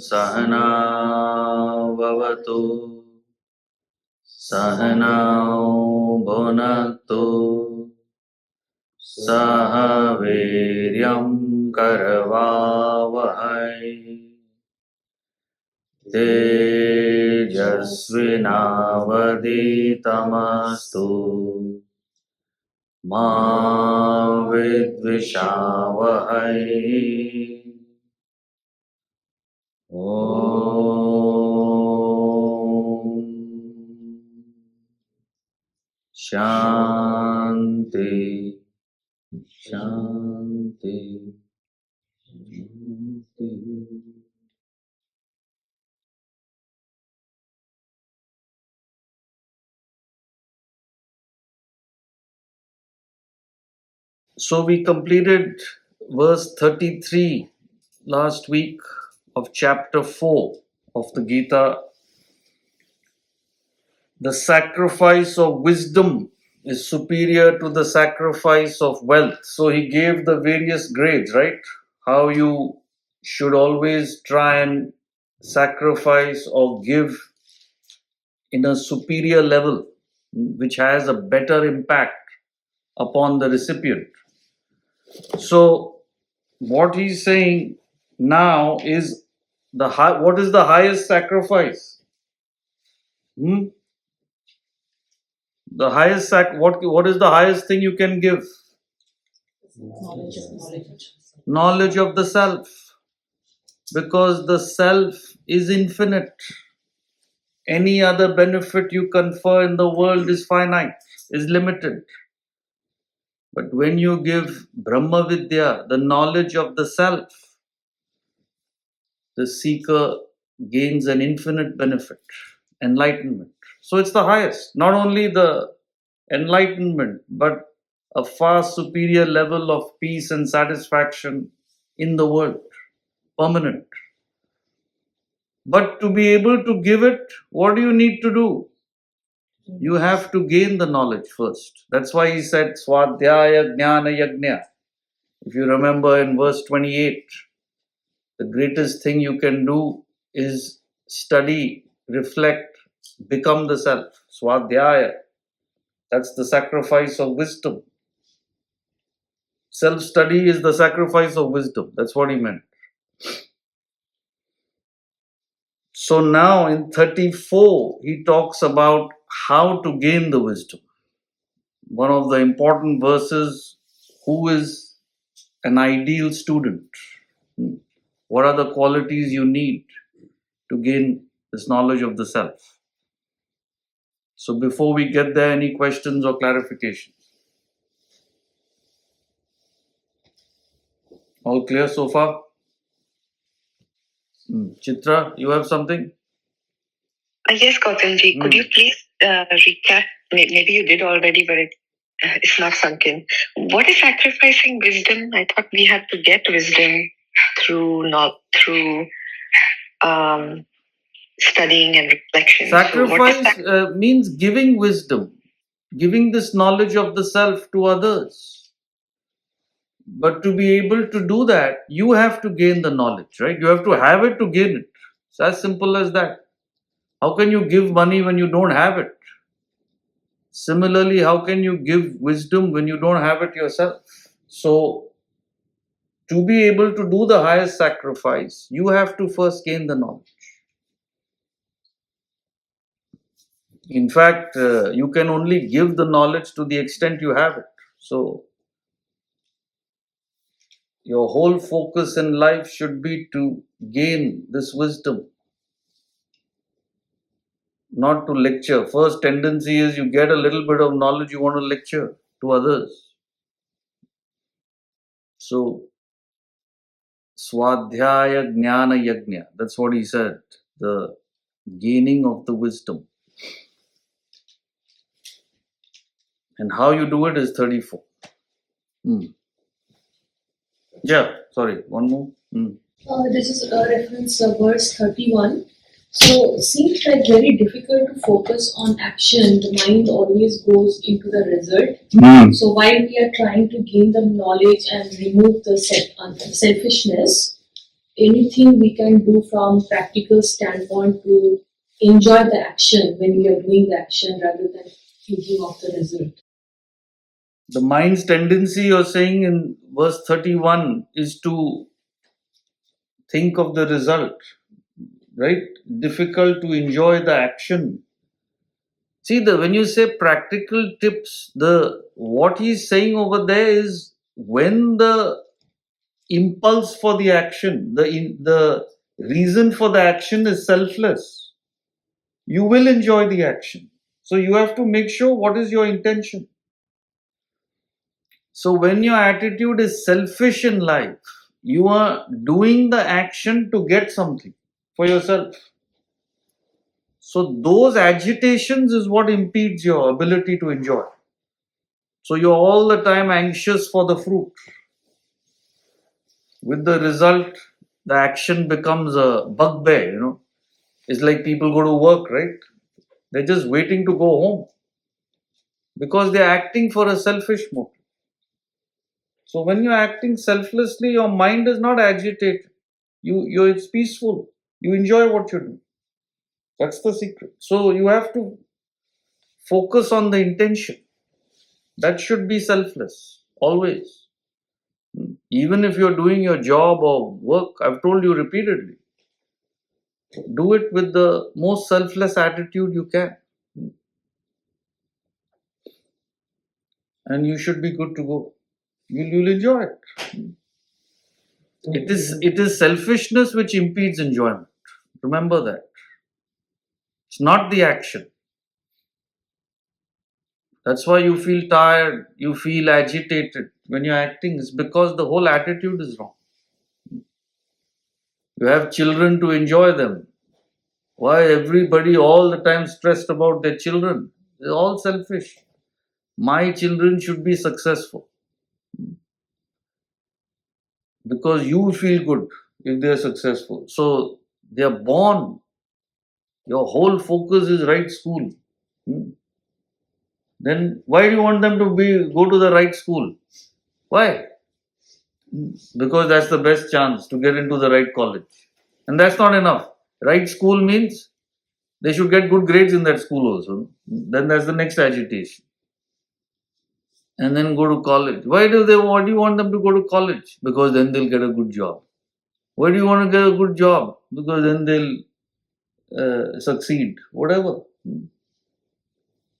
Sahana Bhavatu Sahanao Bhunaktu Saha Viryam Karavavahai Tejasvinavaditamastu Ma Vidvishavahai Om Shanti Shanti Shanti. So we completed verse 33 last week of chapter 4 of the Gita. The sacrifice of wisdom is superior to the sacrifice of wealth. So he gave the various grades, right? How you should always try and sacrifice or give in a superior level, which has a better impact upon the recipient. So what he's saying now is what is the highest sacrifice? The highest what is the highest thing you can give? Knowledge of the self. Because the self is infinite. Any other benefit you confer in the world is finite, is limited. But when you give Brahma Vidya, the knowledge of the self, the seeker gains an infinite benefit, enlightenment. So it's the highest. Not only the enlightenment, but a far superior level of peace and satisfaction in the world, permanent. But to be able to give it, what do you need to do? You have to gain the knowledge first. That's why he said Swadhyaya Jnana Yajna. If you remember in verse 28, the greatest thing you can do is study, reflect, become the self. Swadhyaya. That's the sacrifice of wisdom. Self-study is the sacrifice of wisdom. That's what he meant. So now in 34, he talks about how to gain the wisdom. One of the important verses, who is an ideal student? What are the qualities you need to gain this knowledge of the self? So before we get there, any questions or clarifications? All clear so far? Chitra, you have something? Yes, Gautamji. Could you please recap? Maybe you did already, but it's not sunk in. What is sacrificing wisdom? I thought we had to get wisdom through studying and reflection. Sacrifice means giving wisdom, giving this knowledge of the self to others. But to be able to do that, you have to gain the knowledge, right? You have to have it to gain it. It's as simple as that. How can you give money when you don't have it? Similarly, how can you give wisdom when you don't have it yourself? So, to be able to do the highest sacrifice, you have to first gain the knowledge. In fact, you can only give the knowledge to the extent you have it. So, your whole focus in life should be to gain this wisdom, not to lecture. First tendency is you get a little bit of knowledge, you want to lecture to others. So, Swadhyaya Jnana Yajna, that's what he said, the gaining of the wisdom. And how you do it is 34. Yeah, sorry, one more. This is a reference verse 31. So seems like very difficult to focus on action. The mind always goes into the result. So while we are trying to gain the knowledge and remove the selfishness, anything we can do from practical standpoint to enjoy the action when we are doing the action rather than thinking of the result. The mind's tendency, you're saying in verse 31, is to think of the result, right? Difficult to enjoy the action. See, when you say practical tips, what he's saying over there is when the impulse for the action, the reason for the action is selfless, you will enjoy the action. So you have to make sure what is your intention. So when your attitude is selfish in life, you are doing the action to get something for yourself. So those agitations is what impedes your ability to enjoy. So you're all the time anxious for the fruit. With the result, the action becomes a bugbear, It's like people go to work, right? They're just waiting to go home because they're acting for a selfish motive. So when you're acting selflessly, your mind is not agitated. It's peaceful. You enjoy what you do. That's the secret. So you have to focus on the intention. That should be selfless, always. Even if you're doing your job or work, I've told you repeatedly, do it with the most selfless attitude you can. And you should be good to go. You'll enjoy it. It is selfishness which impedes enjoyment. Remember that. It's not the action. That's why you feel tired, you feel agitated when you're acting. It's because the whole attitude is wrong. You have children to enjoy them. Why everybody all the time stressed about their children? They're all selfish. My children should be successful. Because you feel good if they're successful. So they're born. Your whole focus is right school. Then why do you want them to go to the right school? Why? Because that's the best chance to get into the right college. And that's not enough. Right school means they should get good grades in that school also. Then that's the next agitation. And then go to college. Why do you want them to go to college? Because then they'll get a good job. Why do you want to get a good job? Because then they'll succeed. Whatever.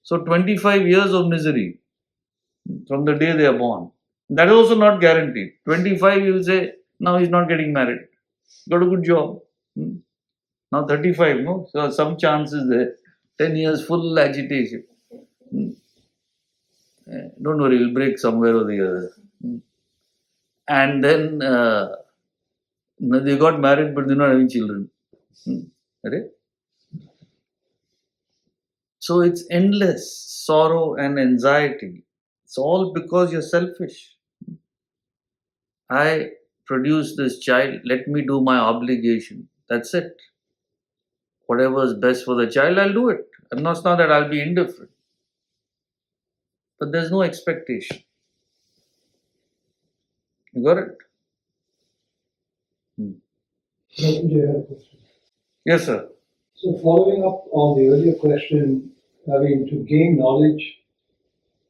So 25 years of misery from the day they are born. That is also not guaranteed. 25 you will say, now he's not getting married. Got a good job. Now 35, no? So some chances there. 10 years full agitation. Don't worry, it'll break somewhere or the other. And then they got married but they're not having children. Right? So it's endless sorrow and anxiety. It's all because you're selfish. I produced this child, let me do my obligation. That's it. Whatever is best for the child, I'll do it. It's not that I'll be indifferent. But there's no expectation. You got it? Yes, sir. So following up on the earlier question, to gain knowledge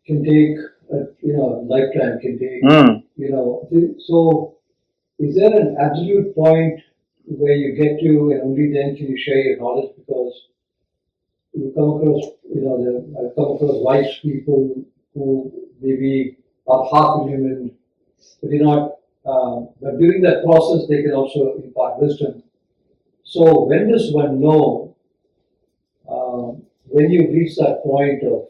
can take a lifetime, can take so is there an absolute point where you get to and only then can you share your knowledge? Because you come across I've come across wise people who maybe are half human, but but during that process they can also impart wisdom. So when does one know when you reach that point of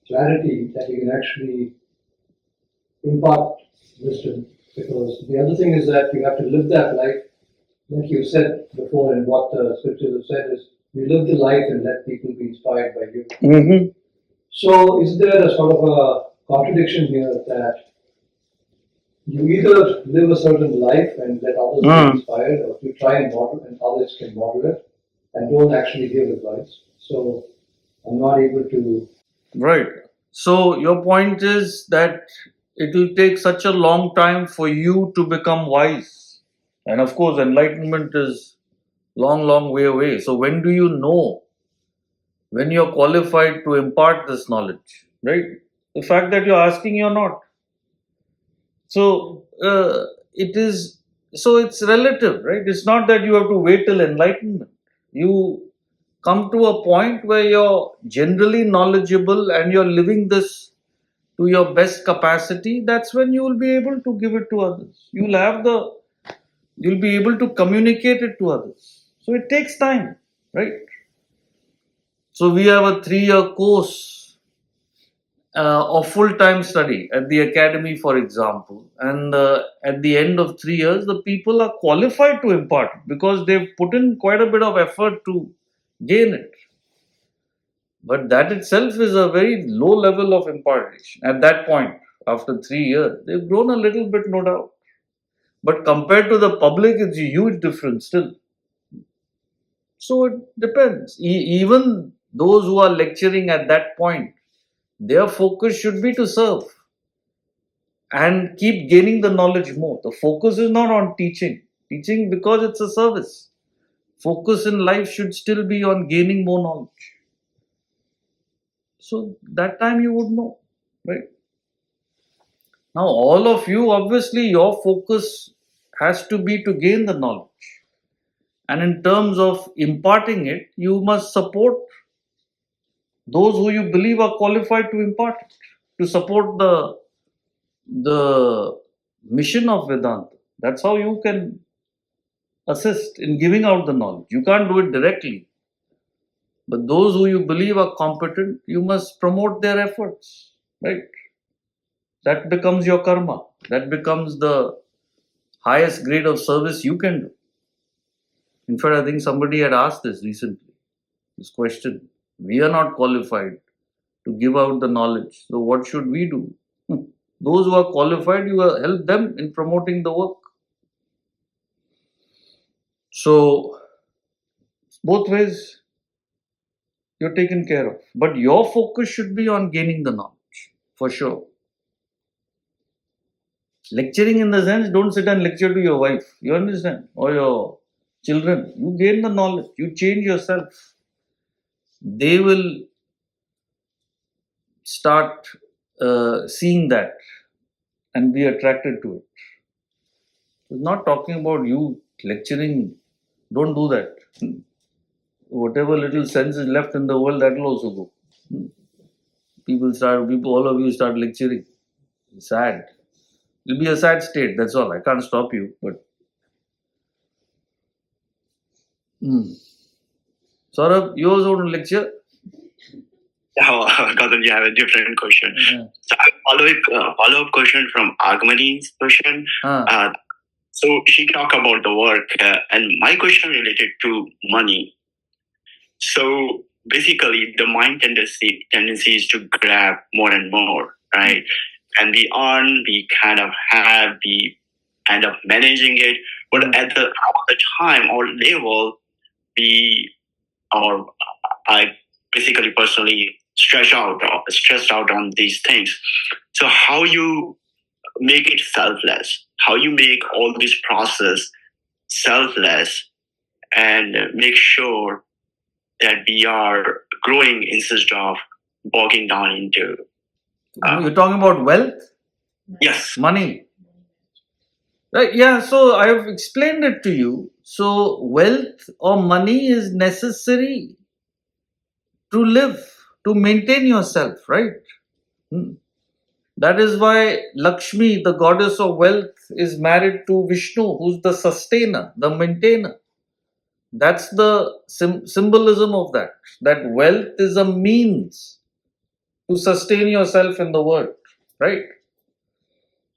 clarity that you can actually impart wisdom? Because the other thing is that you have to live that life, like you said before, and what the scriptures have said is you live the life and let people be inspired by you. Mm-hmm. So is there a sort of a contradiction here that you either live a certain life and let others be inspired, or you try and model and others can model it and don't actually give advice? So I'm not able to. Right. So your point is that it will take such a long time for you to become wise. And of course, enlightenment is long way away. So when do you know when you're qualified to impart this knowledge, right? The fact that you're asking, you're not. So it's relative, right? It's not that you have to wait till enlightenment. You come to a point where you're generally knowledgeable and you're living this to your best capacity. That's when you will be able to give it to others. You'll be able to communicate it to others. So it takes time, right? So we have a 3-year course of full-time study at the academy, for example, and at the end of 3 years, the people are qualified to impart because they've put in quite a bit of effort to gain it. But that itself is a very low level of impartation. At that point, after 3 years, they've grown a little bit, no doubt. But compared to the public, it's a huge difference still. So it depends. Even those who are lecturing at that point, their focus should be to serve and keep gaining the knowledge more. The focus is not on teaching because it's a service. Focus in life should still be on gaining more knowledge. So that time you would know, right? Now, all of you, obviously, your focus has to be to gain the knowledge. And in terms of imparting it, you must support those who you believe are qualified to impart it, to support the mission of Vedanta. That's how you can assist in giving out the knowledge. You can't do it directly. But those who you believe are competent, you must promote their efforts, right? That becomes your karma. That becomes the highest grade of service you can do. In fact, I think somebody had asked this recently, this question. We are not qualified to give out the knowledge. So what should we do? Those who are qualified, you help them in promoting the work. So both ways you're taken care of. But your focus should be on gaining the knowledge, for sure. Lecturing in the sense, don't sit and lecture to your wife, you understand, or your children. You gain the knowledge, you change yourself. They will start seeing that and be attracted to it. It's not talking about you lecturing. Don't do that. Whatever little sense is left in the world, that will also go. All of you start lecturing. It's sad. It'll be a sad state, that's all. I can't stop you, but. Saurabh, you also want to lecture? Oh, Gautam, you have a different question. So I follow-up question from Agmani's question. So she talked about the work, and my question related to money. So basically, the mind tendency is to grab more and more, right? And we earn, we kind of have, we end up managing it, but at the time or level, I basically personally stressed out on these things. So how you make it selfless? How you make all this process selfless and make sure that we are growing instead of bogging down into. You're talking about wealth? Yes. Money. Right, yeah, so I have explained it to you. So wealth or money is necessary to live, to maintain yourself, right? That is why Lakshmi, the goddess of wealth, is married to Vishnu, who's the sustainer, the maintainer. That's the symbolism of that. That wealth is a means to sustain yourself in the world, right?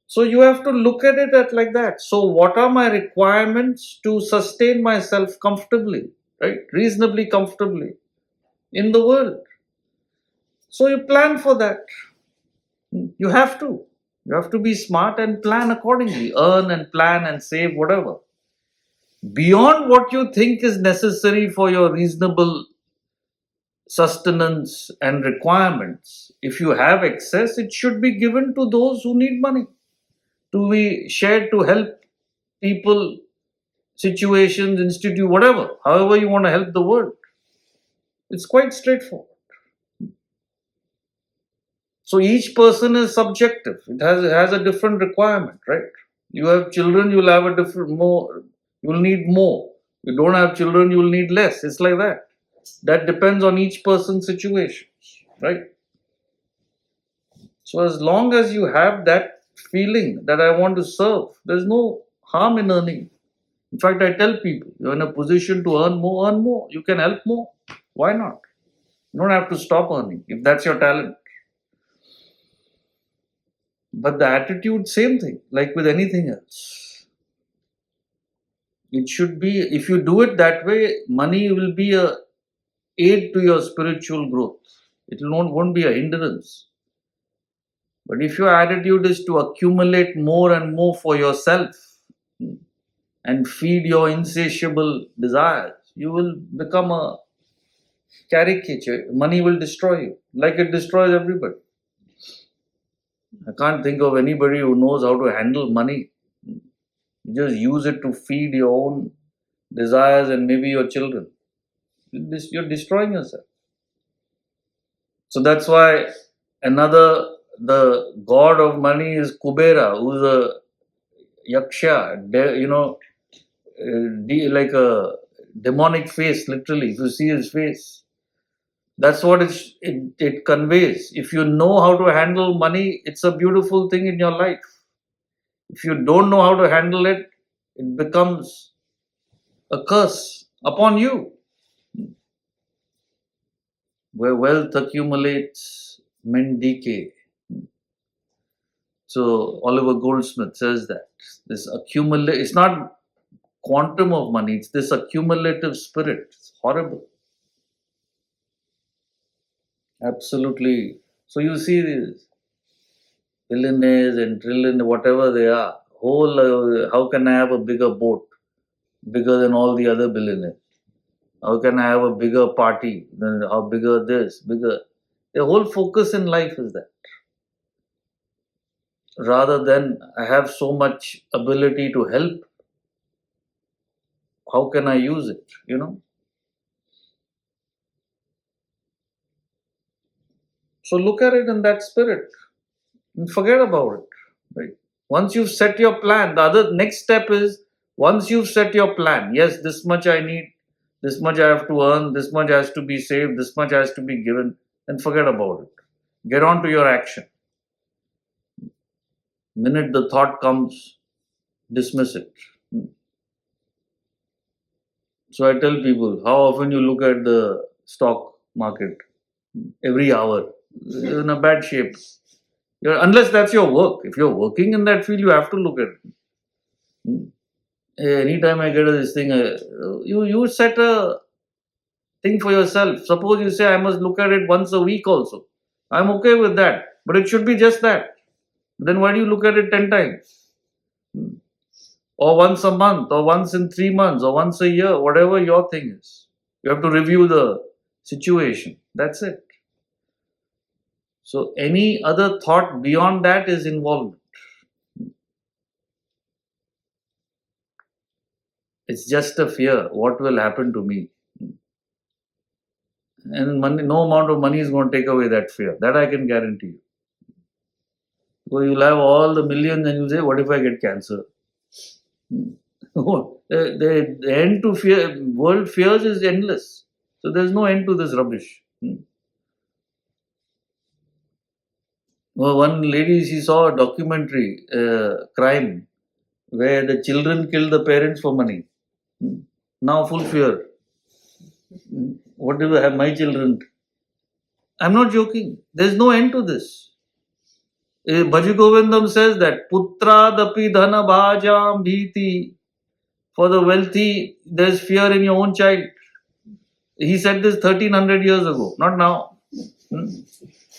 So you have to look at it like that. So what are my requirements to sustain myself comfortably, right? Reasonably comfortably in the world. So you plan for that. You have to. You have to be smart and plan accordingly. Earn and plan and save, whatever. Beyond what you think is necessary for your reasonable sustenance and requirements, if you have excess, it should be given to those who need money, to be shared to help people situations, institute, whatever, however you want to help the world. It's quite straightforward. So each person is subjective. It has a different requirement, right? You have children, you'll have a different more. You'll need more. You don't have children, you'll need less. It's like that. That depends on each person's situation, right? So as long as you have that feeling that I want to serve, there's no harm in earning. In fact, I tell people, you're in a position to earn more, earn more. You can help more. Why not? You don't have to stop earning if that's your talent. But the attitude, same thing, like with anything else. It should be, if you do it that way, money will be a aid to your spiritual growth. It won't be a hindrance. But if your attitude is to accumulate more and more for yourself and feed your insatiable desires, you will become a caricature. Money will destroy you, like it destroys everybody. I can't think of anybody who knows how to handle money. You just use it to feed your own desires and maybe your children. You're destroying yourself. So that's why the god of money is Kubera, who's a yaksha, like a demonic face, literally. If you see his face, that's what it conveys. If you know how to handle money, it's a beautiful thing in your life. If you don't know how to handle it, it becomes a curse upon you. Where wealth accumulates, men decay. So Oliver Goldsmith says that this it's not quantum of money, it's this accumulative spirit. It's horrible. Absolutely. So you see these billionaires and trillionaires, whatever they are, how can I have a bigger boat, bigger than all the other billionaires? How can I have a bigger party? Then how bigger this, bigger? Their whole focus in life is that. Rather than I have so much ability to help, how can I use it? So look at it in that spirit and forget about it. Right? Once you've set your plan, the other next step is once you've set your plan, yes, this much I need, this much I have to earn, this much has to be saved, this much has to be given, then forget about it. Get on to your action. Minute the thought comes, dismiss it. So I tell people, how often you look at the stock market? Every hour. You're in a bad shape. Unless that's your work. If you're working in that field, you have to look at it. Anytime I get this thing, you set a thing for yourself. Suppose you say, I must look at it once a week also. I'm okay with that. But it should be just that. Then why do you look at it 10 times? Or once a month, or once in 3 months, or once a year, whatever your thing is. You have to review the situation. That's it. So any other thought beyond that is involvement. It's just a fear. What will happen to me? And no amount of money is going to take away that fear. That I can guarantee you. So you'll have all the millions and you'll say, what if I get cancer? The end to fear, world fears is endless. So there's no end to this rubbish. Well, one lady, she saw a documentary, crime, where the children kill the parents for money. Now full fear. What do I have my children? I'm not joking. There's no end to this. Bhaji Govindam says that Putra dapi dhana bhajam bhiti. For the wealthy, there's fear in your own child. He said this 1300 years ago, not now.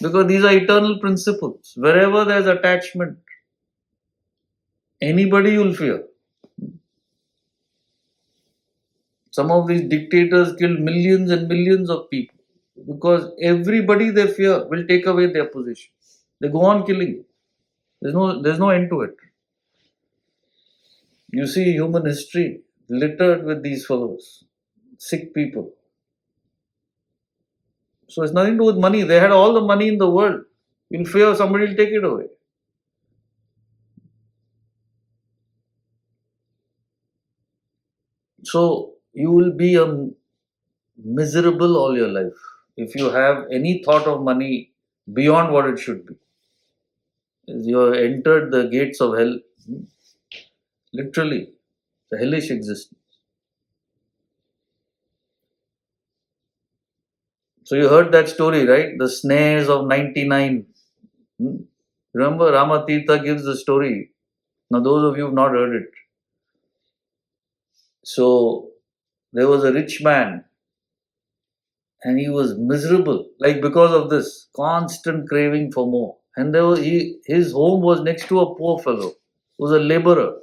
Because these are eternal principles. Wherever there's attachment, anybody will fear. Some of these dictators killed millions and millions of people because everybody they fear will take away their position. They go on killing. There's no end to it. You see human history, littered with these fellows, sick people. So it's nothing to do with money. They had all the money in the world. In fear, somebody will take it away. So you will be miserable all your life if you have any thought of money beyond what it should be. You have entered the gates of hell, literally, the hellish existence. So you heard that story, right? The snares of 99. Remember, Ramatirtha gives the story. Now, those of you who have not heard it. So, there was a rich man and he was miserable, like because of this constant craving for more. And his home was next to a poor fellow who was a laborer.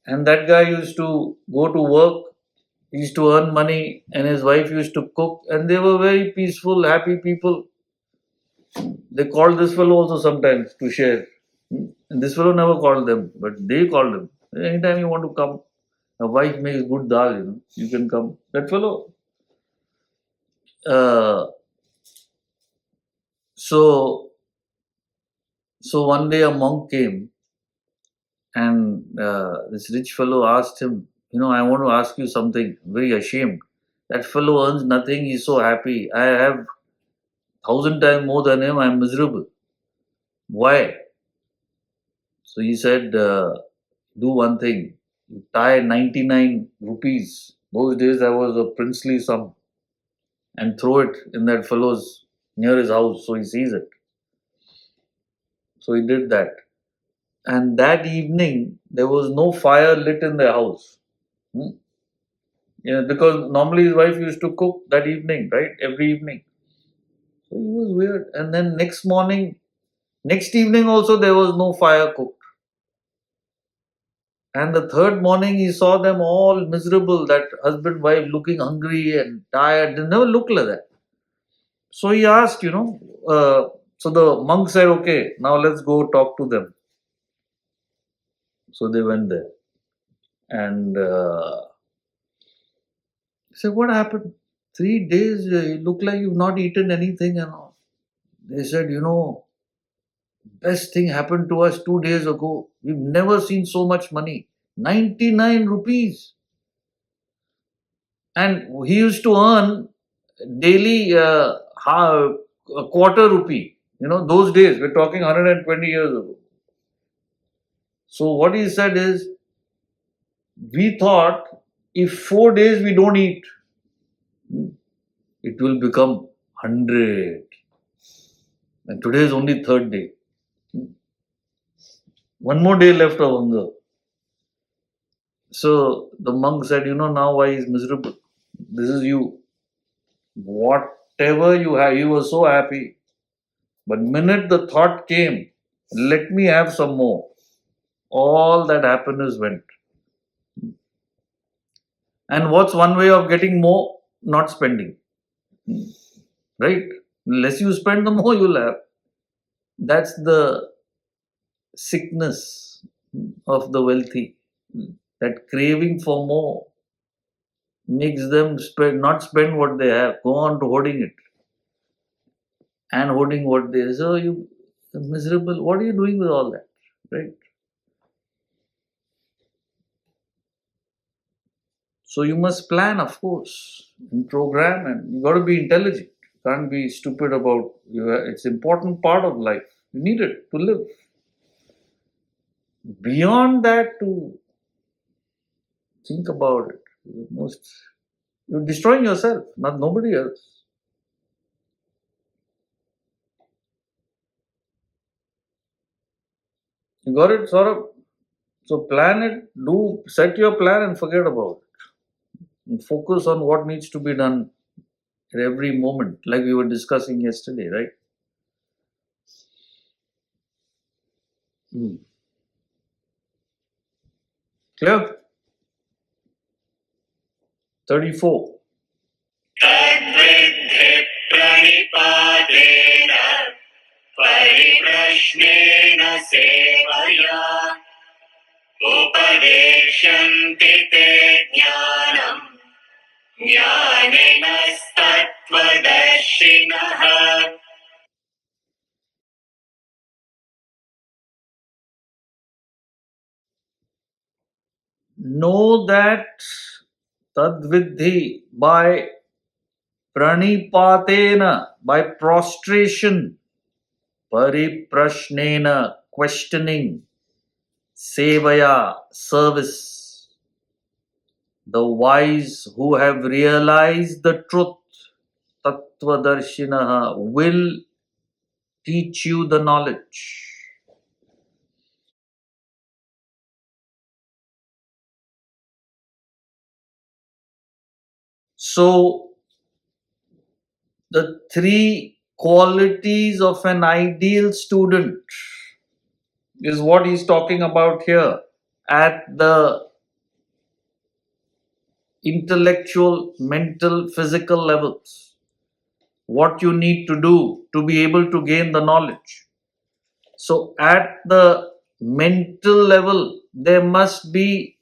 And that guy used to go to work, he used to earn money, and his wife used to cook, and they were very peaceful, happy people. They called this fellow also sometimes to share. And this fellow never called them, but they called him. Anytime you want to come, a wife makes good dal, you can come. That fellow. So one day a monk came, and this rich fellow asked him, I want to ask you something. Very ashamed. That fellow earns nothing. He's so happy. I have 1,000 times more than him. I'm miserable. Why? So he said, do one thing. You tie 99 rupees. Those days that was a princely sum. And throw it in that fellow's near his house so he sees it. So he did that. And that evening, there was no fire lit in their house. Because normally his wife used to cook that evening, right? Every evening. So he was weird. And then next evening also, there was no fire cooked. And the third morning, he saw them all miserable, that husband, wife looking hungry and tired. They never looked like that. So he asked, so the monk said, okay, now let's go talk to them. So they went there. And he said, what happened? 3 days, you look like you've not eaten anything and all. They said, best thing happened to us 2 days ago. We've never seen so much money. 99 rupees. And he used to earn daily a quarter rupee. Those days, we're talking 120 years ago. So what he said is, we thought if 4 days we don't eat, it will become 100. And today is only third day. One more day left of hunger. So the monk said, now why he's miserable? This is you. Whatever you have, he was so happy. But minute the thought came, let me have some more, all that happiness went. And what's one way of getting more? Not spending. Right? Less you spend, the more you'll have. That's the sickness of the wealthy. That craving for more makes them not spend what they have, go on to hoarding it. And hoarding what they have. So you miserable. What are you doing with all that? Right? So you must plan, of course, and program, and you got to be intelligent. Can't be stupid about it's important part of life. You need it to live. Beyond that, to think about it, you're destroying yourself, not nobody else. You got it, Saurabh? So plan it, set your plan and forget about it. And focus on what needs to be done at every moment, like we were discussing yesterday, right? Clear? 34. तद्विद्धि प्रणिपातेन परिप्रश्नेन सेवया उपदेक्ष्यन्ति ते ज्ञानम् ज्ञानिनस्तत्त्वदर्शिनः. Know that tadvidhi by pranipatena, by prostration, pariprashnena, questioning, sevaya, service. The wise who have realized the truth, tattvadarshinaha, will teach you the knowledge. So, the three qualities of an ideal student is what he's talking about here at the intellectual, mental, physical levels. What you need to do to be able to gain the knowledge. So, at the mental level, there must be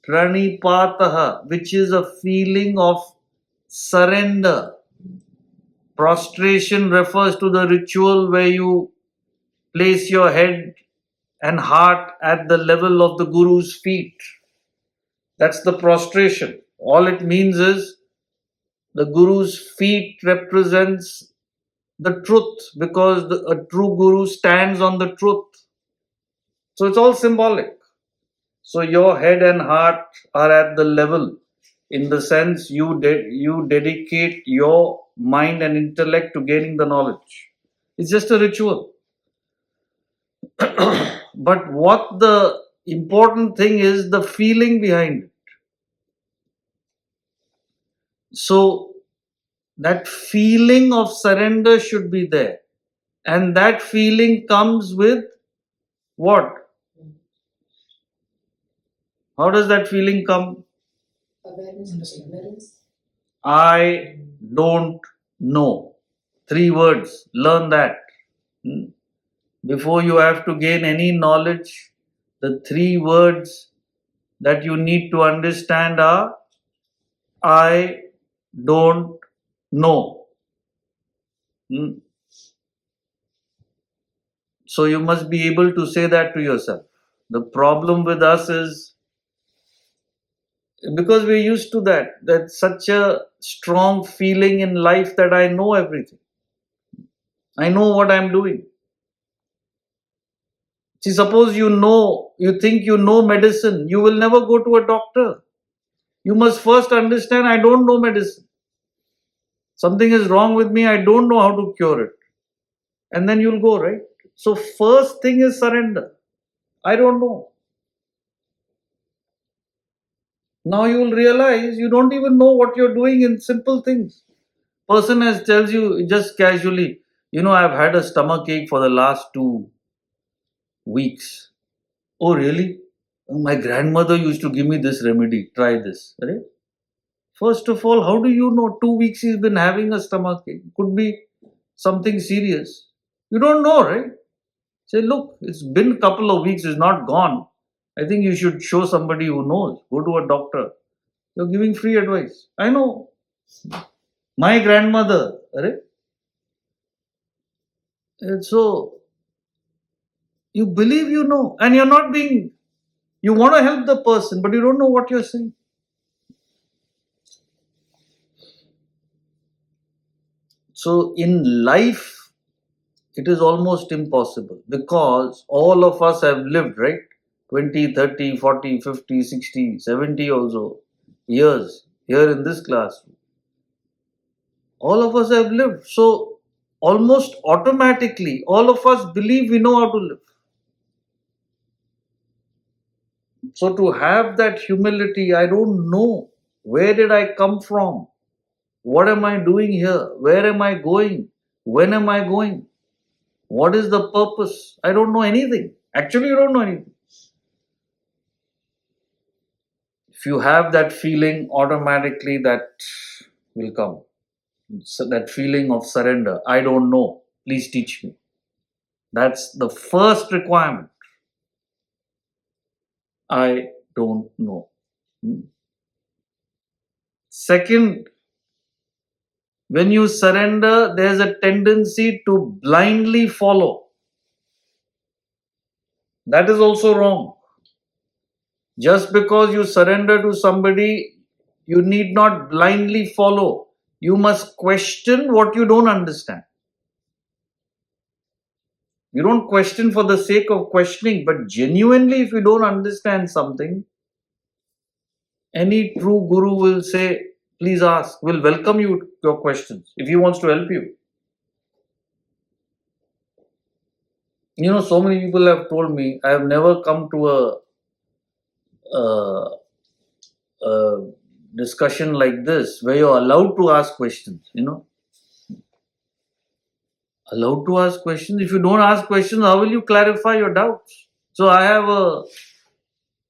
pranipataha, which is a feeling of surrender. Prostration refers to the ritual where you place your head and heart at the level of the Guru's feet. That's the prostration. All it means is the Guru's feet represents the truth because a true Guru stands on the truth. So it's all symbolic. So your head and heart are at the level in the sense you dedicate your mind and intellect to gaining the knowledge. It's just a ritual. But what the important thing is the feeling behind it. So that feeling of surrender should be there. And that feeling comes with what? How does that feeling come? Awareness. I don't know. 3 words. Learn that. Before you have to gain any knowledge, the 3 words that you need to understand are I don't know. So you must be able to say that to yourself. The problem with us is because we're used to that. That's such a strong feeling in life that I know everything. I know what I'm doing. See, suppose you think you know medicine, you will never go to a doctor. You must first understand I don't know medicine. Something is wrong with me, I don't know how to cure it. And then you'll go, right? So, first thing is surrender. I don't know. Now you will realize you don't even know what you're doing in simple things. Person has tells you just casually, I've had a stomach ache for the last 2 weeks. Oh, really? My grandmother used to give me this remedy. Try this. Right? First of all, how do you know 2 weeks he's been having a stomach ache? Could be something serious. You don't know, right? Say, look, it's been a couple of weeks, it's not gone. I think you should show somebody who knows. Go to a doctor. You're giving free advice. I know. My grandmother, right? And so you believe you know, and you're not being, you want to help the person, but you don't know what you're saying. So in life, it is almost impossible because all of us have lived, right? 20, 30, 40, 50, 60, 70 also years here in this classroom. All of us have lived. So almost automatically, all of us believe we know how to live. So to have that humility, I don't know. Where did I come from? What am I doing here? Where am I going? When am I going? What is the purpose? I don't know anything. Actually, you don't know anything. If you have that feeling, automatically that will come. So that feeling of surrender. I don't know. Please teach me. That's the first requirement. I don't know. Second, when you surrender, there's a tendency to blindly follow. That is also wrong. Just because you surrender to somebody, you need not blindly follow. You must question what you don't understand. You don't question for the sake of questioning, but genuinely, if you don't understand something, any true guru will say, please ask, will welcome your questions if he wants to help you. So many people have told me, I have never come to a discussion like this where you're allowed to ask questions, allowed to ask questions. If you don't ask questions, how will you clarify your doubts? So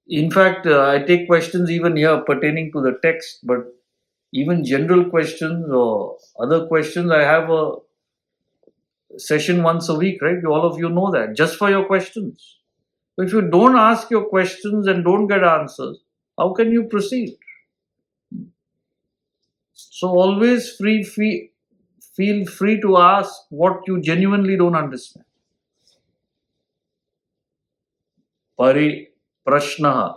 in fact, I take questions even here pertaining to the text, but even general questions or other questions, I have a session once a week, right? All of you know that, just for your questions. So if you don't ask your questions and don't get answers, how can you proceed? So always feel free to ask what you genuinely don't understand. Prashnaha.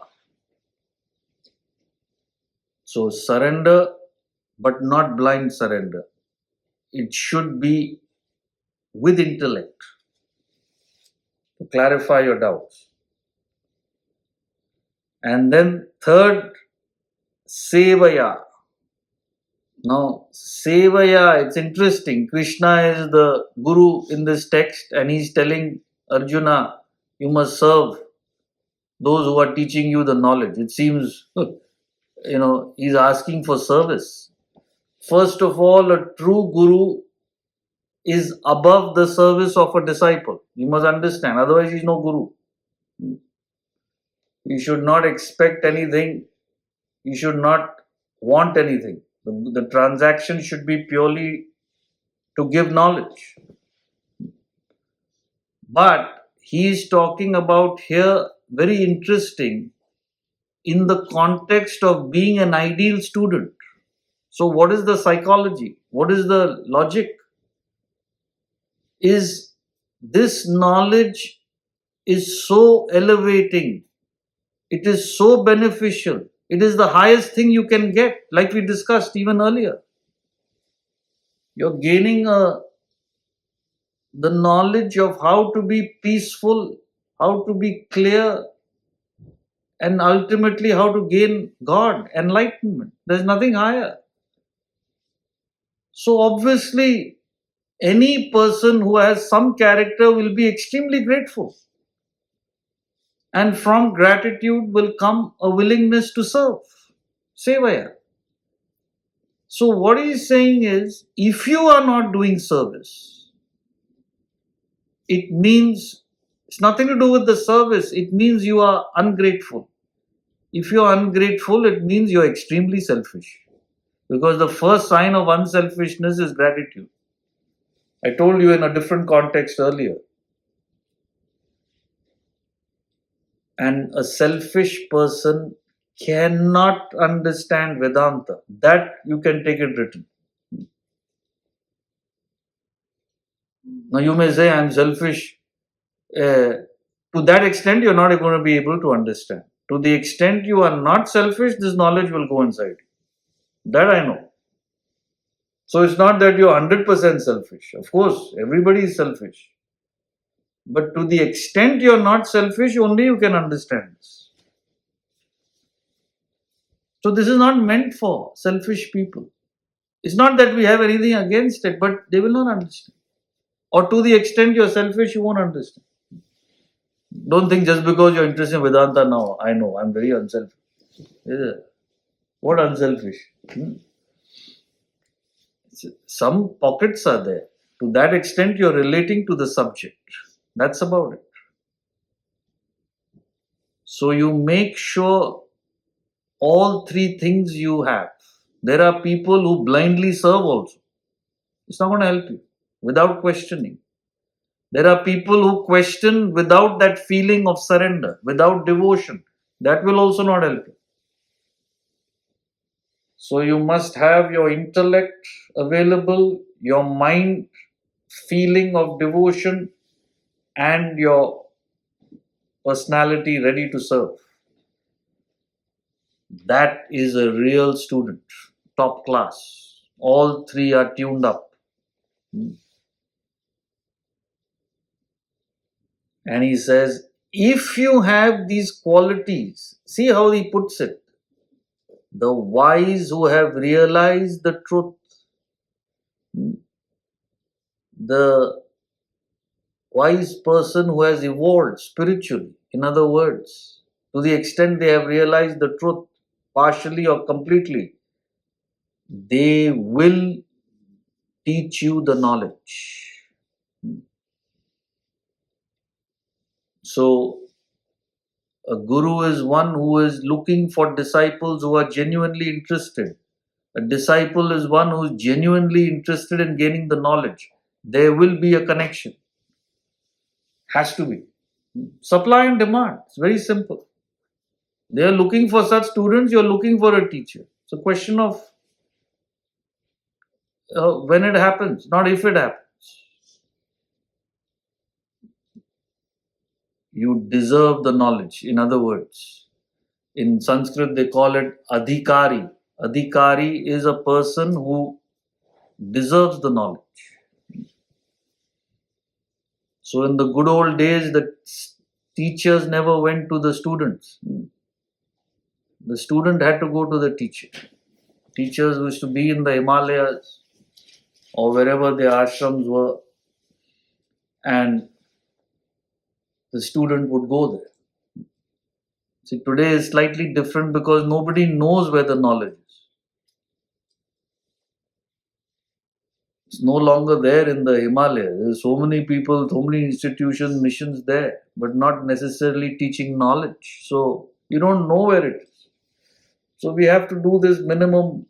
So surrender, but not blind surrender. It should be with intellect to clarify your doubts. And then third, sevaya. Now, sevaya, it's interesting. Krishna is the guru in this text, and he's telling Arjuna, you must serve those who are teaching you the knowledge. It seems, he's asking for service. First of all, a true guru is above the service of a disciple. You must understand, otherwise he's no guru. You should not expect anything. You should not want anything. The transaction should be purely to give knowledge. But he is talking about here, very interesting, in the context of being an ideal student. So what is the psychology? What is the logic? Is this knowledge is so elevating. It is so beneficial. It is the highest thing you can get, like we discussed even earlier. You're gaining the knowledge of how to be peaceful, how to be clear, and ultimately how to gain God, enlightenment. There's nothing higher. So obviously, any person who has some character will be extremely grateful. And from gratitude will come a willingness to serve. Sevaya. So what he's saying is, if you are not doing service, it means, it's nothing to do with the service, it means you are ungrateful. If you are ungrateful, it means you're extremely selfish. Because the first sign of unselfishness is gratitude. I told you in a different context earlier. And a selfish person cannot understand Vedanta. That you can take it written. Now you may say, I'm selfish. To that extent, you're not going to be able to understand. To the extent you are not selfish, this knowledge will go inside you. That I know. So it's not that you're 100% selfish. Of course, everybody is selfish. But to the extent you're not selfish, only you can understand this. So this is not meant for selfish people. It's not that we have anything against it, but they will not understand. Or to the extent you're selfish, you won't understand. Don't think just because you're interested in Vedanta now, I know, I'm very unselfish. What unselfish? Some pockets are there. To that extent, you're relating to the subject. That's about it. So you make sure all three things you have. There are people who blindly serve also. It's not going to help you without questioning. There are people who question without that feeling of surrender, without devotion. That will also not help you. So you must have your intellect available, your mind feeling of devotion, and your personality ready to serve. That is a real student, top class. All three are tuned up. And he says, if you have these qualities, see how he puts it. The wise who have realized the truth, the wise person who has evolved spiritually, in other words, to the extent they have realized the truth, partially or completely, they will teach you the knowledge. So, a guru is one who is looking for disciples who are genuinely interested. A disciple is one who is genuinely interested in gaining the knowledge. There will be a connection. Has to be. Supply and demand. It's very simple. They are looking for such students, you are looking for a teacher. It's a question of when it happens, not if it happens. You deserve the knowledge, in other words. In Sanskrit, they call it adhikari. Adhikari is a person who deserves the knowledge. So, in the good old days, the teachers never went to the students. The student had to go to the teacher. Teachers used to be in the Himalayas or wherever their ashrams were, and the student would go there. See, today is slightly different because nobody knows where the knowledge is. It's no longer there in the Himalayas. There's so many people, so many institutions, missions there, but not necessarily teaching knowledge. So you don't know where it is. So we have to do this minimum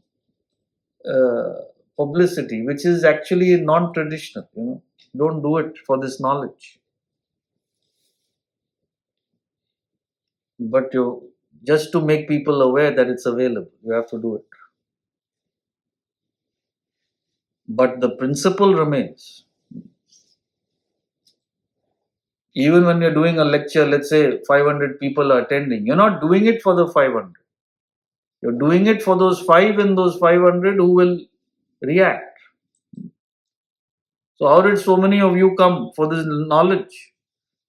publicity, which is actually non-traditional. Don't do it for this knowledge. But just to make people aware that it's available, you have to do it. But the principle remains. Even when you're doing a lecture, let's say 500 people are attending, you're not doing it for the 500. You're doing it for those 5 and those 500 who will react. So how did so many of you come for this knowledge?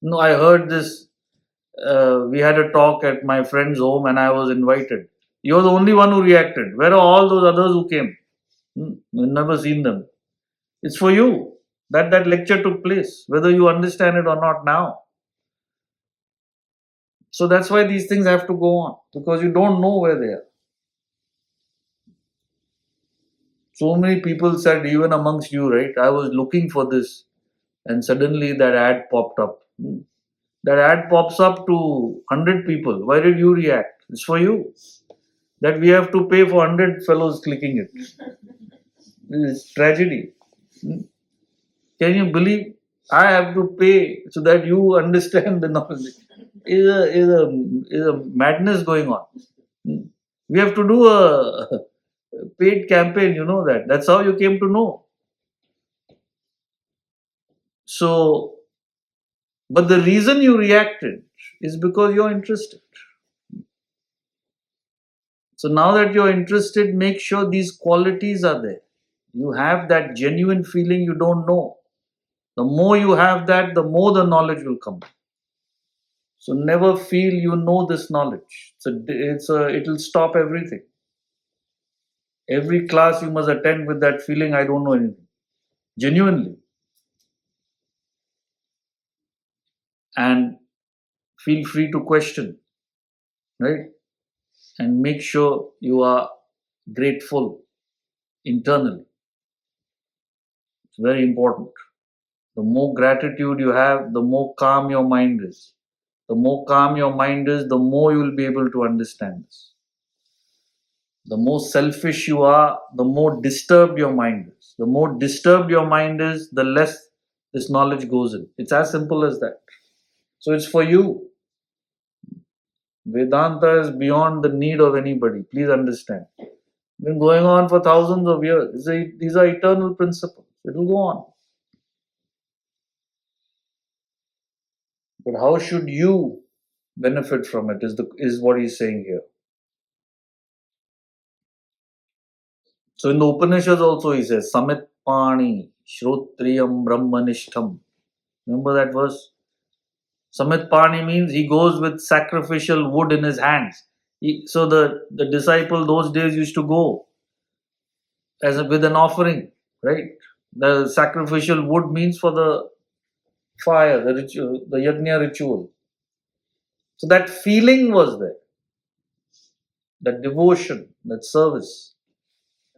No, I heard this. We had a talk at my friend's home and I was invited. You're the only one who reacted. Where are all those others who came? We've never seen them. It's for you that lecture took place, whether you understand it or not now. So that's why these things have to go on, because you don't know where they are. So many people said, even amongst you, right? I was looking for this and suddenly that ad popped up. That ad pops up to 100 people. Why did you react? It's for you. That we have to pay for 100 fellows clicking it. It's tragedy. Can you believe? I have to pay so that you understand the knowledge. Is a madness going on. We have to do a paid campaign, you know that. That's how you came to know. So, but the reason you reacted is because you're interested. So now that you're interested, make sure these qualities are there. You have that genuine feeling you don't know. The more you have that, the more the knowledge will come. So never feel you know this knowledge. It'll stop everything. Every class you must attend with that feeling, I don't know anything. Genuinely. And feel free to question. Right? And make sure you are grateful internally. It's very important. The more gratitude you have, the more calm your mind is. The more calm your mind is, the more you will be able to understand this. The more selfish you are, the more disturbed your mind is. The more disturbed your mind is, the less this knowledge goes in. It's as simple as that. So it's for you. Vedanta is beyond the need of anybody. Please understand. Been going on for thousands of years. These are eternal principles. It will go on. But how should you benefit from it is what he's saying here. So in the Upanishads also he says, Samit Pani Shrotriyam Brahmanishtam. Remember that verse? Samit Pani means he goes with sacrificial wood in his hands. So the disciple those days used to go with an offering, right? The sacrificial wood means for the fire, the ritual, the yajna ritual. So that feeling was there, that devotion, that service.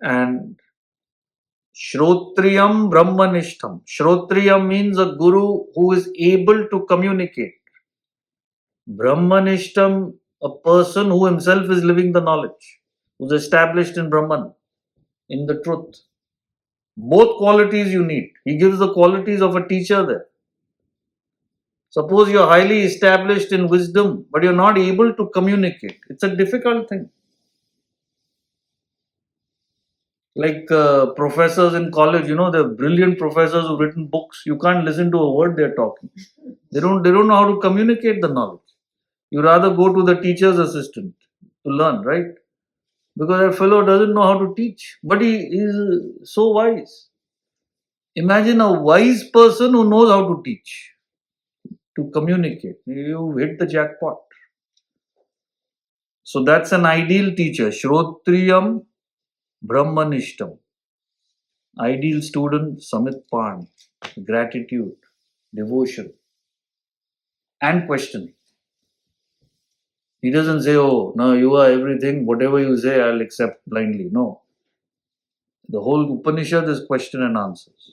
And Shrotriyam Brahmanishtam. Shrotriyam means a guru who is able to communicate. Brahmanishtam, a person who himself is living the knowledge, who's established in Brahman, in the truth. Both qualities you need. He gives the qualities of a teacher there. Suppose you're highly established in wisdom, but you're not able to communicate. It's a difficult thing. Like professors in college, they're brilliant professors who've written books. You can't listen to a word they're talking. They don't know how to communicate the knowledge. You rather go to the teacher's assistant to learn, right? Because that fellow doesn't know how to teach, but he is so wise. Imagine a wise person who knows how to teach, to communicate. You hit the jackpot. So that's an ideal teacher. Shrotriyam Brahmanishtam. Ideal student, Samit Pan. Gratitude, devotion, and questioning. He doesn't say, oh, no, you are everything. Whatever you say, I'll accept blindly. No. The whole Upanishad is question and answers.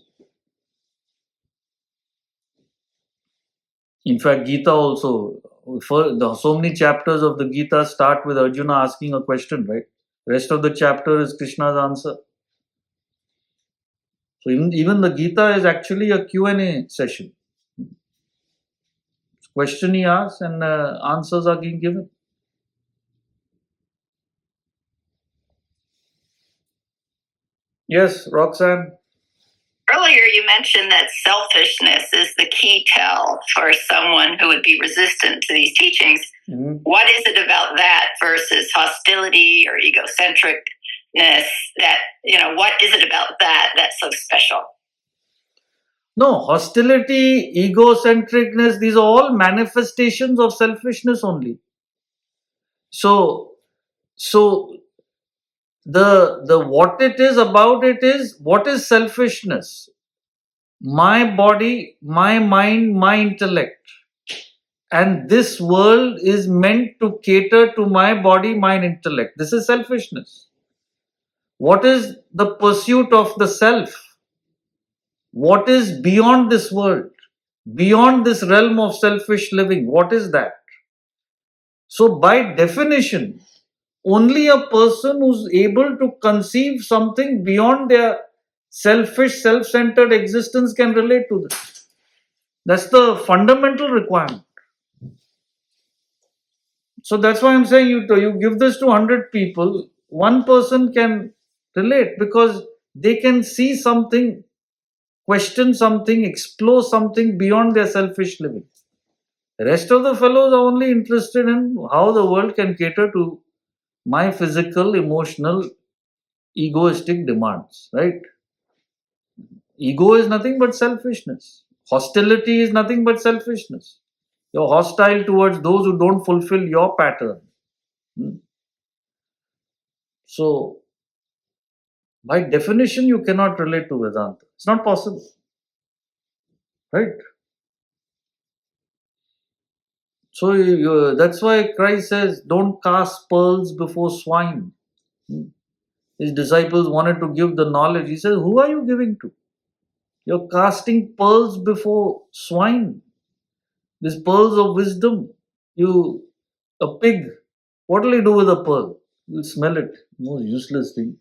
In fact, Gita also, so many chapters of the Gita start with Arjuna asking a question, right? Rest of the chapter is Krishna's answer. So even the Gita is actually a Q&A session. Question he asks and answers are being given. Yes, Roxanne? Earlier, you mentioned that selfishness is the key tell for someone who would be resistant to these teachings. Mm-hmm. What is it about that versus hostility or egocentricness that, what is it about that that's so special? No, hostility, egocentricness, these are all manifestations of selfishness only. So the what it is about it is, what is selfishness? My body, my mind, my intellect. And this world is meant to cater to my body, mind, intellect. This is selfishness. What is the pursuit of the self? What is beyond this world? Beyond this realm of selfish living? What is that? So by definition, only a person who's able to conceive something beyond their selfish, self-centered existence can relate to this. That's the fundamental requirement. So that's why I'm saying you give this to 100 people, one person can relate because they can see something, question something, explore something beyond their selfish living. The rest of the fellows are only interested in how the world can cater to my physical, emotional, egoistic demands, right? Ego is nothing but selfishness. Hostility is nothing but selfishness. You're hostile towards those who don't fulfill your pattern. So, by definition, you cannot relate to Vedanta. It's not possible. Right? So, that's why Christ says, don't cast pearls before swine. His disciples wanted to give the knowledge. He says, who are you giving to? You're casting pearls before swine. These pearls of wisdom. A pig, what will he do with a pearl? You'll smell it. Most useless thing.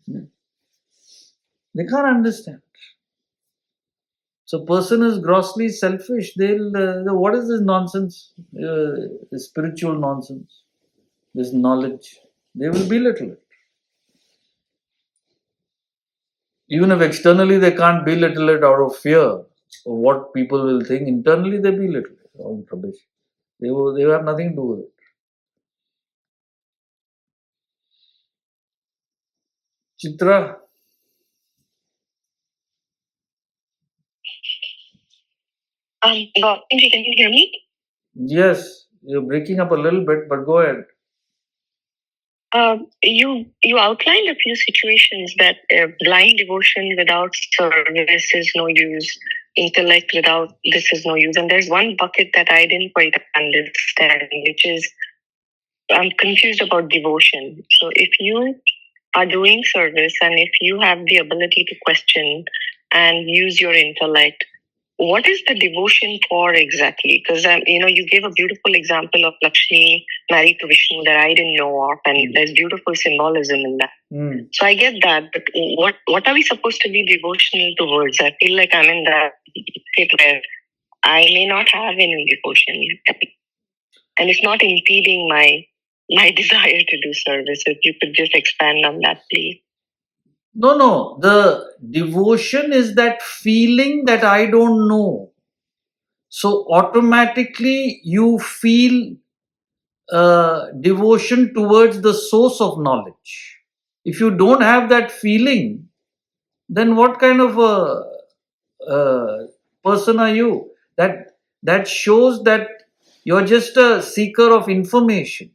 They can't understand. So, person is grossly selfish. They'll, what is this nonsense? Spiritual nonsense. this knowledge, they will belittle it. Even if externally they can't belittle it out of fear of what people will think, internally they belittle it. Oh, rubbish. They have nothing to do with it. Chitra? Gautamji, can you hear me? Yes, you're breaking up a little bit, but go ahead. You outlined a few situations that blind devotion without service is no use, intellect without this is no use, and there's one bucket that I didn't quite understand, which is I'm confused about devotion. So if you are doing service and if you have the ability to question and use your intellect, what is the devotion for exactly? Because you gave a beautiful example of Lakshmi married to Vishnu that I didn't know of, and there's beautiful symbolism in that. So I get that, but what are we supposed to be devotional towards? I feel like I'm in that state where I may not have any devotion, and it's not impeding my desire to do service. If you could just expand on that, please. No. The devotion is that feeling that I don't know. So automatically you feel devotion towards the source of knowledge. If you don't have that feeling, then what kind of a person are you? That shows that you're just a seeker of information.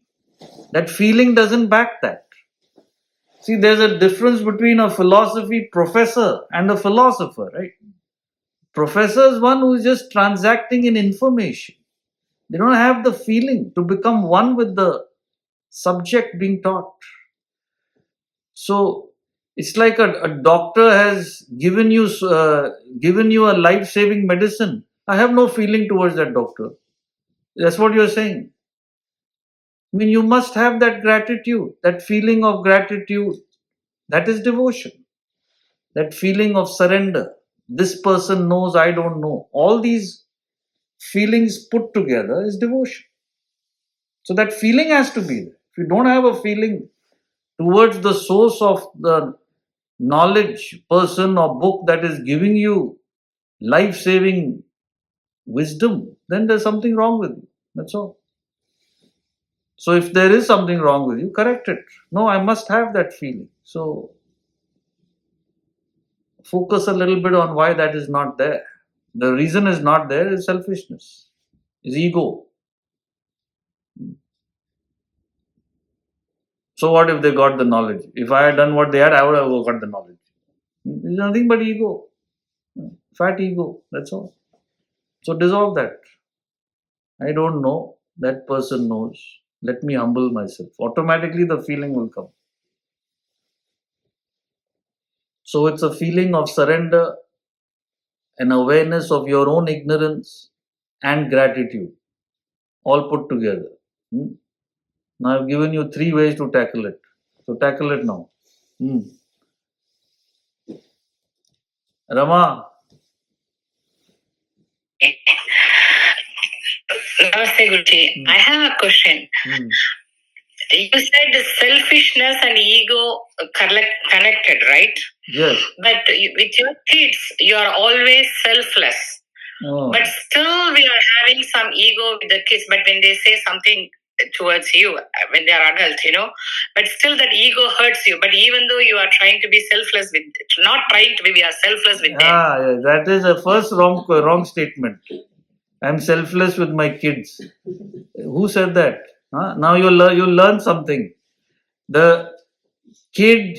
That feeling doesn't back that. See, there's a difference between a philosophy professor and a philosopher, right? Professor is one who is just transacting in information. They don't have the feeling to become one with the subject being taught. So it's like a doctor has given you a life-saving medicine. I have no feeling towards that doctor. That's what you're saying. I mean, you must have that gratitude, that feeling of gratitude. That is devotion. That feeling of surrender. This person knows, I don't know. All these feelings put together is devotion. So that feeling has to be there. If you don't have a feeling towards the source of the knowledge, person, or book that is giving you life-saving wisdom, then there's something wrong with you. That's all. So if there is something wrong with you, correct it. No, I must have that feeling. So focus a little bit on why that is not there. The reason is not there is selfishness, is ego. So what if they got the knowledge? If I had done what they had, I would have got the knowledge. It's nothing but ego. Fat ego, that's all. So dissolve that. I don't know, that person knows. Let me humble myself. Automatically the feeling will come. So it's a feeling of surrender, an awareness of your own ignorance, and gratitude, all put together. Now I've given you 3 ways to tackle it. So tackle it now. Rama. Namaste, Guruji. I have a question. You said the selfishness and ego connected, right? Yes. But with your kids, you are always selfless. Oh. But still, we are having some ego with the kids. But when they say something towards you, when they are adults, but still that ego hurts you. But even though you are trying to be selfless with, not trying to be, we are selfless with them. Yeah, that is a first wrong statement. I'm selfless with my kids. Who said that? Now you learn something. The kid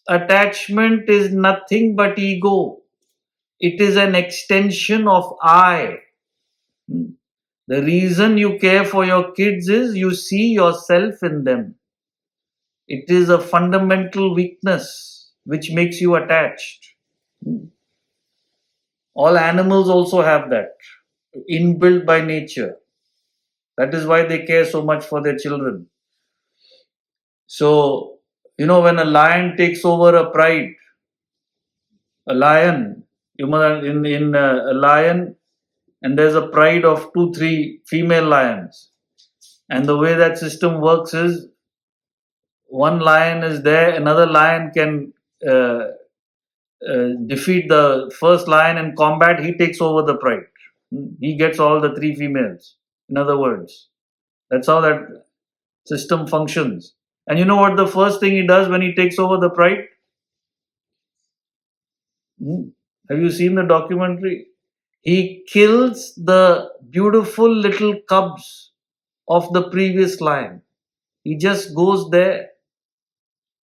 attachment is nothing but ego. It is an extension of I. The reason you care for your kids is you see yourself in them. It is a fundamental weakness which makes you attached. All animals also have that, inbuilt by nature. That is why they care so much for their children. So, when a lion takes over a pride, a lion, in a lion, and there's a pride of 2-3 female lions. And the way that system works is one lion is there, another lion can defeat the first lion in combat, he takes over the pride. He gets all the 3 females. In other words, that's how that system functions. And you know what the first thing he does when he takes over the pride? Have you seen the documentary? He kills the beautiful little cubs of the previous lion. He just goes there.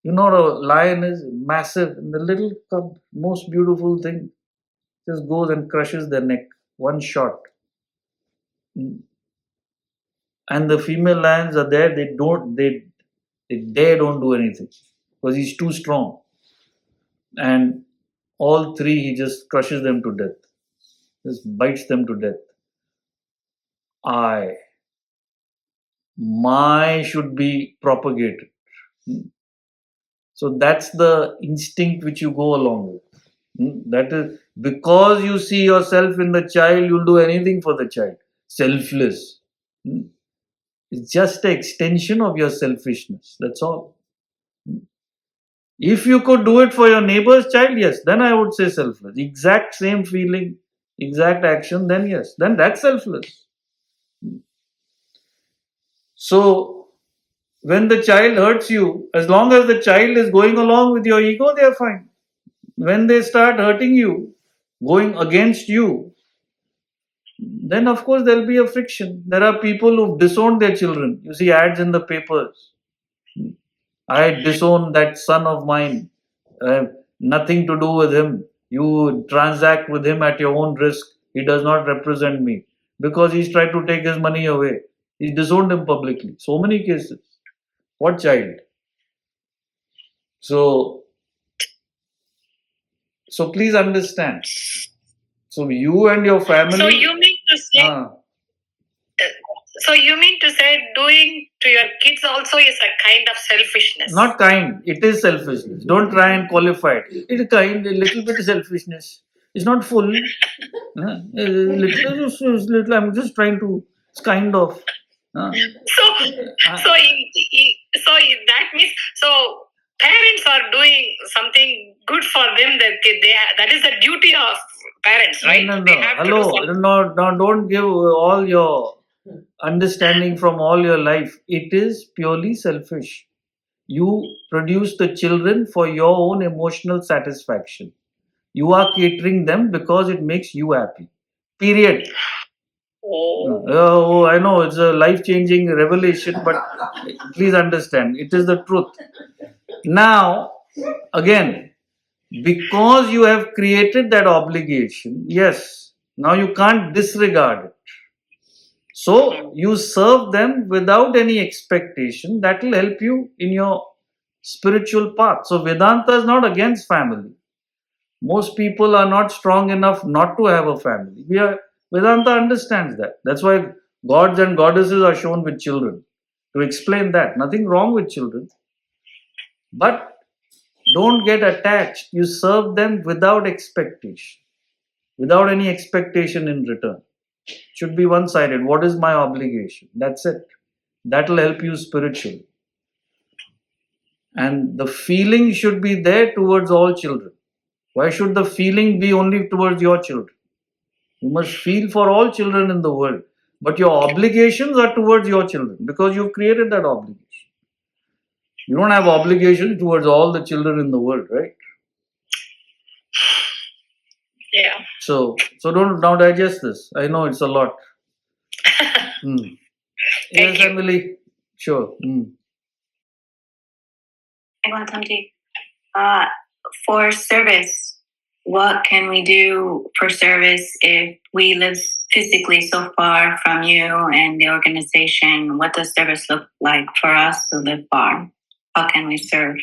You know, a lion is massive, and the little cub, most beautiful thing, just goes and crushes their neck. One shot. And the female lions are there, they don't do anything because he's too strong. And all 3, he just crushes them to death, just bites them to death. My should be propagated. So that's the instinct which you go along with. That is because you see yourself in the child, you'll do anything for the child. Selfless. It's just an extension of your selfishness. That's all. If you could do it for your neighbor's child, yes, then I would say selfless. Exact same feeling, exact action, then yes, then that's selfless. So, when the child hurts you, as long as the child is going along with your ego, they are fine. When they start hurting you, going against you, then of course there will be a friction. There are people who've disowned their children. You see ads in the papers. I disown that son of mine. Nothing to do with him. You transact with him at your own risk. He does not represent me. Because he's tried to take his money away. He disowned him publicly. So many cases. What child? So please understand. So you and your family. So you mean to say. So you mean to say doing to your kids also is a kind of selfishness? Not kind. It is selfishness. Don't try and qualify it. It is kind, a little bit selfishness. It's not full. Little. I'm just trying to. It's kind of. So that means parents are doing something good for them. That is the duty of parents, right? No. Hello. No. Don't give all your understanding from all your life. It is purely selfish. You produce the children for your own emotional satisfaction. You are catering them because it makes you happy. Period. Oh, I know it's a life-changing revelation, but please understand, it is the truth. Now, again, because you have created that obligation, yes, now you can't disregard it. So you serve them without any expectation. That will help you in your spiritual path. So Vedanta is not against family. Most people are not strong enough not to have a family. Vedanta understands that. That's why gods and goddesses are shown with children. To explain that. Nothing wrong with children. But don't get attached. You serve them without expectation. Without any expectation in return. Should be one-sided. What is my obligation? That's it. That will help you spiritually. And the feeling should be there towards all children. Why should the feeling be only towards your children? You must feel for all children in the world. But your obligations are towards your children because you've created that obligation. You don't have obligation towards all the children in the world, right? Yeah. So don't now digest this. I know it's a lot. Yes, Emily. Sure. For service, what can we do for service if we live physically so far from you and the organization? What does service look like for us who live far? How can we serve?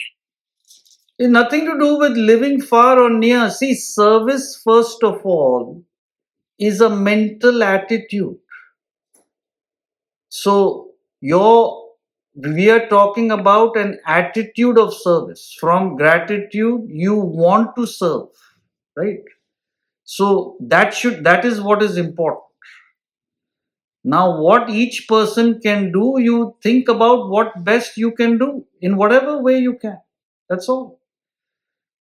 It's nothing to do with living far or near. See, service, first of all, is a mental attitude. So, we are talking about an attitude of service. From gratitude, you want to serve, right? So that is what is important. Now, what each person can do, you think about what best you can do in whatever way you can. That's all.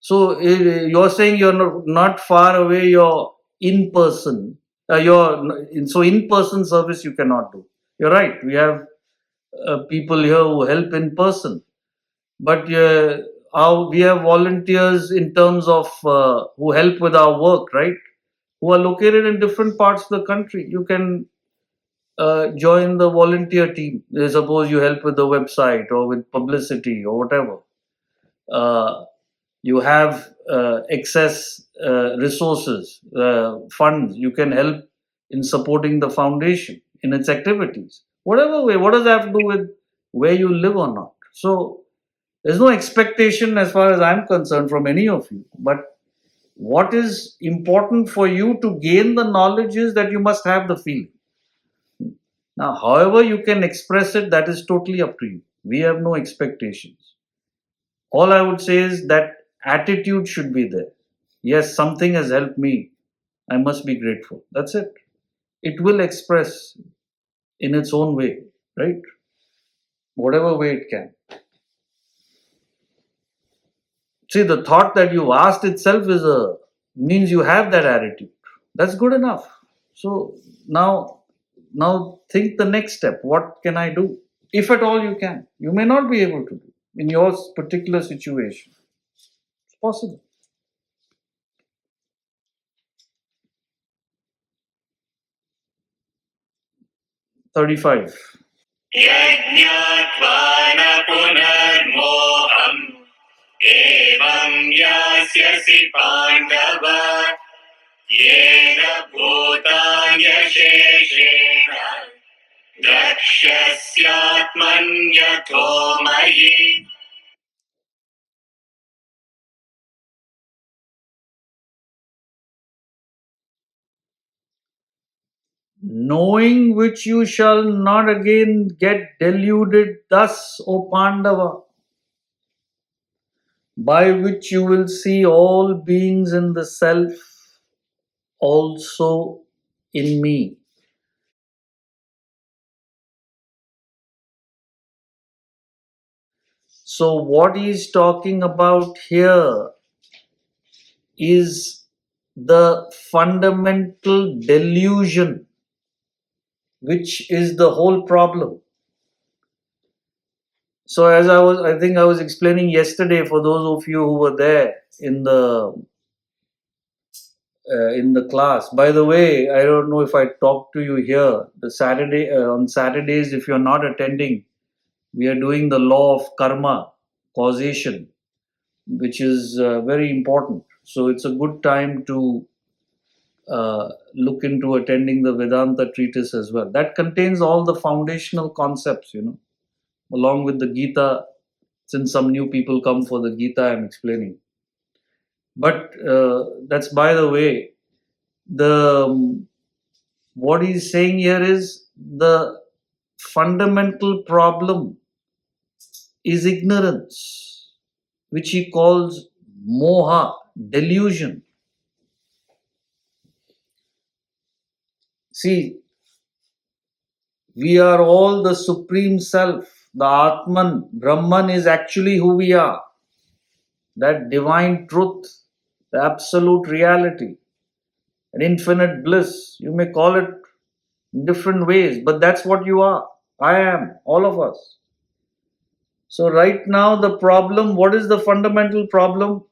So you're saying you're not far away. You're in person. So in person service you cannot do. You're right. We have people here who help in person, but we have volunteers in terms of who help with our work, right? Who are located in different parts of the country. You can join the volunteer team. Suppose you help with the website or with publicity or whatever. You have excess resources, funds. You can help in supporting the foundation in its activities. Whatever way. What does that have to do with where you live or not? So there's no expectation as far as I'm concerned from any of you. But what is important for you to gain the knowledge is that you must have the feeling. Now, however you can express it, that is totally up to you. We have no expectations. All I would say is that attitude should be there. Yes, something has helped me. I must be grateful. That's it. It will express in its own way, right? Whatever way it can. See, the thought that you asked itself means you have that attitude. That's good enough. So now think the next step. What can I do? If at all you can. You may not be able to do in your particular situation. It's possible. 35. यज्ञात्वा न पुनर्मोहम् एवं यास्यसि पाण्डव येन भूतान्यशेषेण द्रक्ष्यस्यात्मन्यथो मयि. Knowing which you shall not again get deluded, thus, O Pandava, by which you will see all beings in the self, also in me. So, what he is talking about here is the fundamental delusion, which is the whole problem. So, as I think I was explaining yesterday for those of you who were there in the class. By the way, I don't know if I talked to you here. On Saturdays, if you're not attending, we are doing the law of karma, causation, which is very important. So it's a good time to look into attending the Vedanta treatise as well. That contains all the foundational concepts, along with the Gita. Since some new people come for the Gita, I'm explaining. But that's by the way. What he's saying here is the fundamental problem is ignorance, which he calls moha, delusion. See, we are all the Supreme Self. The Atman, Brahman is actually who we are. That divine truth, the absolute reality, an infinite bliss. You may call it in different ways, but that's what you are. I am, all of us. So right now the problem, what is the fundamental problem?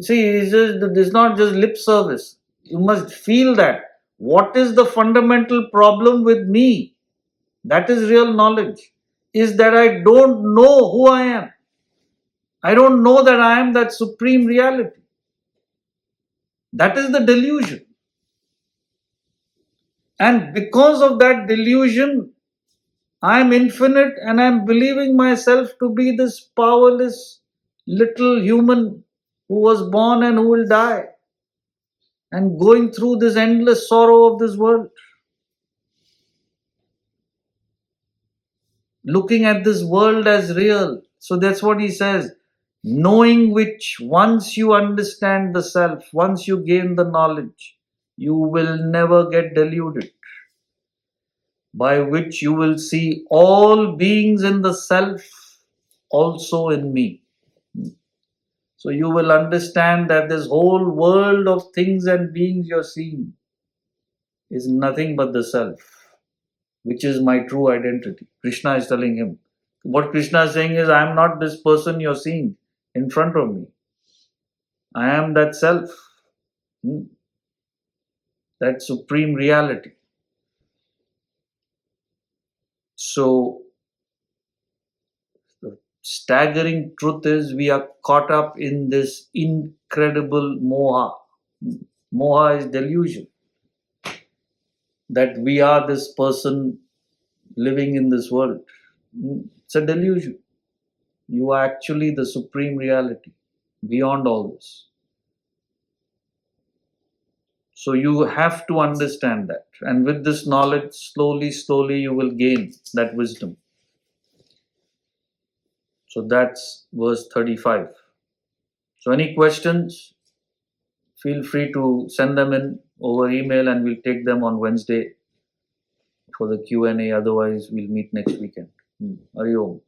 See, it's not just lip service. You must feel that. What is the fundamental problem with me? That is real knowledge. Is that I don't know who I am. I don't know that I am that supreme reality. That is the delusion. And because of that delusion, I am infinite and I am believing myself to be this powerless little human who was born and who will die, and going through this endless sorrow of this world. Looking at this world as real. So that's what he says. Knowing which, once you understand the self, once you gain the knowledge, you will never get deluded, by which you will see all beings in the self also in me. So you will understand that this whole world of things and beings you're seeing is nothing but the self, which is my true identity. Krishna is telling him. What Krishna is saying is, I am not this person you're seeing in front of me. I am that self, that supreme reality. So, the staggering truth is we are caught up in this incredible moha. Moha is delusion. That we are this person living in this world. It's a delusion. You are actually the supreme reality beyond all this. So you have to understand that. And with this knowledge, slowly you will gain that wisdom. So that's verse 35. So any questions, feel free to send them in over email and we'll take them on Wednesday for the Q&A. Otherwise, we'll meet next weekend. Hari Om.